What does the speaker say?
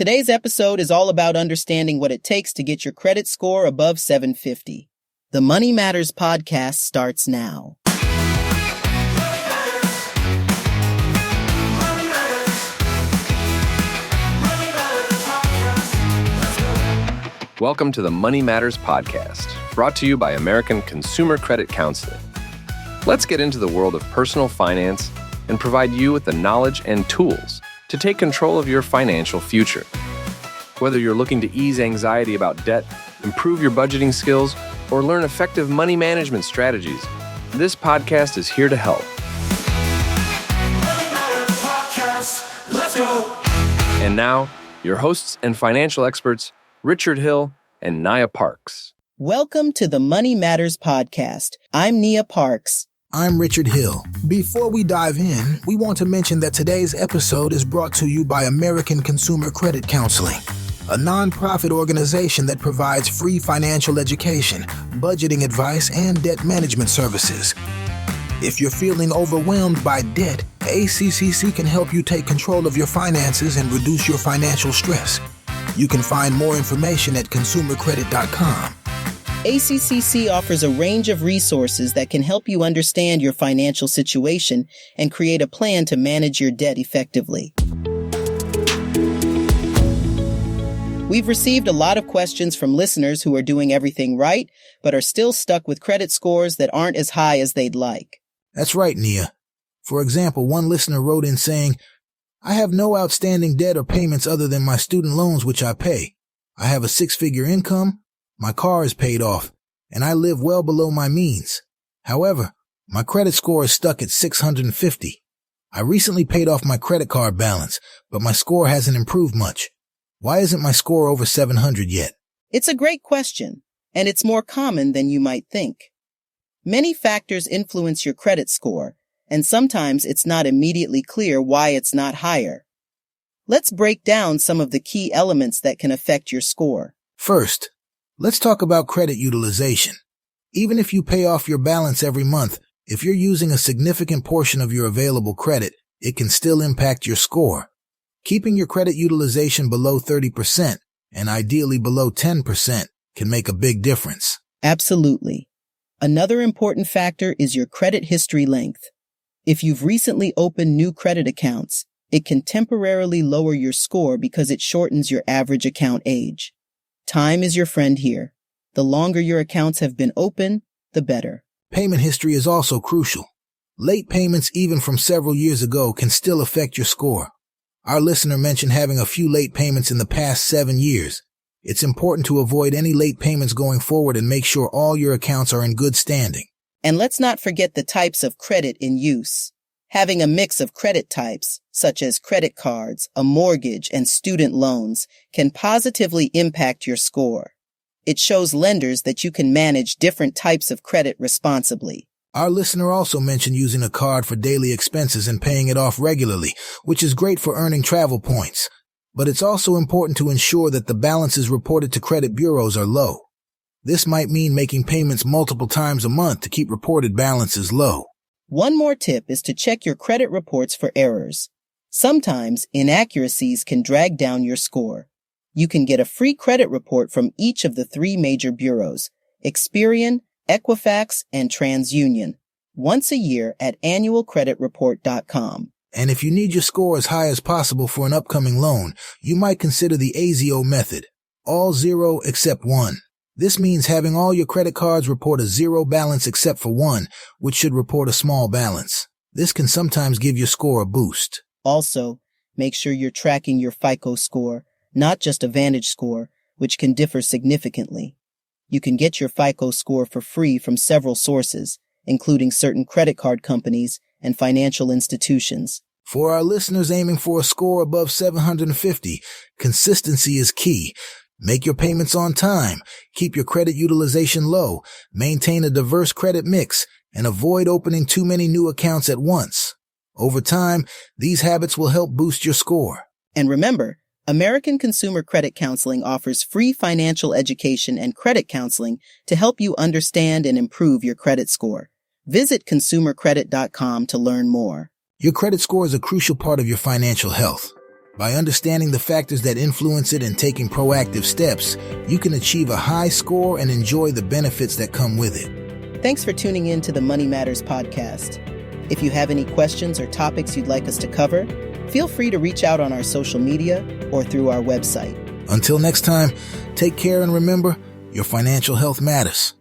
Today's episode is all about understanding what it takes to get your credit score above 750. The Money Matters podcast starts now. Welcome to the Money Matters podcast, brought to you by American Consumer Credit Counseling. Let's get into the world of personal finance and provide you with the knowledge and tools to take control of your financial future. Whether you're looking to ease anxiety about debt, improve your budgeting skills, or learn effective money management strategies, this podcast is here to help. Let's go. And now, your hosts and financial experts, Richard Hill and Nia Parks. Welcome to the Money Matters podcast. I'm Nia Parks. I'm Richard Hill. Before we dive in, we want to mention that today's episode is brought to you by American Consumer Credit Counseling, a nonprofit organization that provides free financial education, budgeting advice, and debt management services. If you're feeling overwhelmed by debt, ACCC can help you take control of your finances and reduce your financial stress. You can find more information at consumercredit.com. ACCC offers a range of resources that can help you understand your financial situation and create a plan to manage your debt effectively. We've received a lot of questions from listeners who are doing everything right, but are still stuck with credit scores that aren't as high as they'd like. That's right, Nia. For example, one listener wrote in saying, I have no outstanding debt or payments other than my student loans, which I pay. I have a six-figure income. My car is paid off, and I live well below my means. However, my credit score is stuck at 650. I recently paid off my credit card balance, but my score hasn't improved much. Why isn't my score over 700 yet? It's a great question, and it's more common than you might think. Many factors influence your credit score, and sometimes it's not immediately clear why it's not higher. Let's break down some of the key elements that can affect your score. First, let's talk about credit utilization. Even if you pay off your balance every month, if you're using a significant portion of your available credit, it can still impact your score. Keeping your credit utilization below 30% and ideally below 10% can make a big difference. Absolutely. Another important factor is your credit history length. If you've recently opened new credit accounts, it can temporarily lower your score because it shortens your average account age. Time is your friend here. The longer your accounts have been open, the better. Payment history is also crucial. Late payments, even from several years ago, can still affect your score. Our listener mentioned having a few late payments in the past 7 years. It's important to avoid any late payments going forward and make sure all your accounts are in good standing. And let's not forget the types of credit in use. Having a mix of credit types, such as credit cards, a mortgage, and student loans, can positively impact your score. It shows lenders that you can manage different types of credit responsibly. Our listener also mentioned using a card for daily expenses and paying it off regularly, which is great for earning travel points. But it's also important to ensure that the balances reported to credit bureaus are low. This might mean making payments multiple times a month to keep reported balances low. One more tip is to check your credit reports for errors. Sometimes inaccuracies can drag down your score. You can get a free credit report from each of the 3 major bureaus, Experian, Equifax, and TransUnion, once a year at annualcreditreport.com. And if you need your score as high as possible for an upcoming loan, you might consider the AZEO method, all zero except one. This means having all your credit cards report a zero balance except for one, which should report a small balance. This can sometimes give your score a boost. Also, make sure you're tracking your FICO score, not just a Vantage score, which can differ significantly. You can get your FICO score for free from several sources, including certain credit card companies and financial institutions. For our listeners aiming for a score above 750, consistency is key. Make your payments on time, keep your credit utilization low, maintain a diverse credit mix, and avoid opening too many new accounts at once. Over time, these habits will help boost your score. And remember, American Consumer Credit Counseling offers free financial education and credit counseling to help you understand and improve your credit score. Visit consumercredit.com to learn more. Your credit score is a crucial part of your financial health. By understanding the factors that influence it and taking proactive steps, you can achieve a high score and enjoy the benefits that come with it. Thanks for tuning in to the Money Matters podcast. If you have any questions or topics you'd like us to cover, feel free to reach out on our social media or through our website. Until next time, take care and remember, your financial health matters.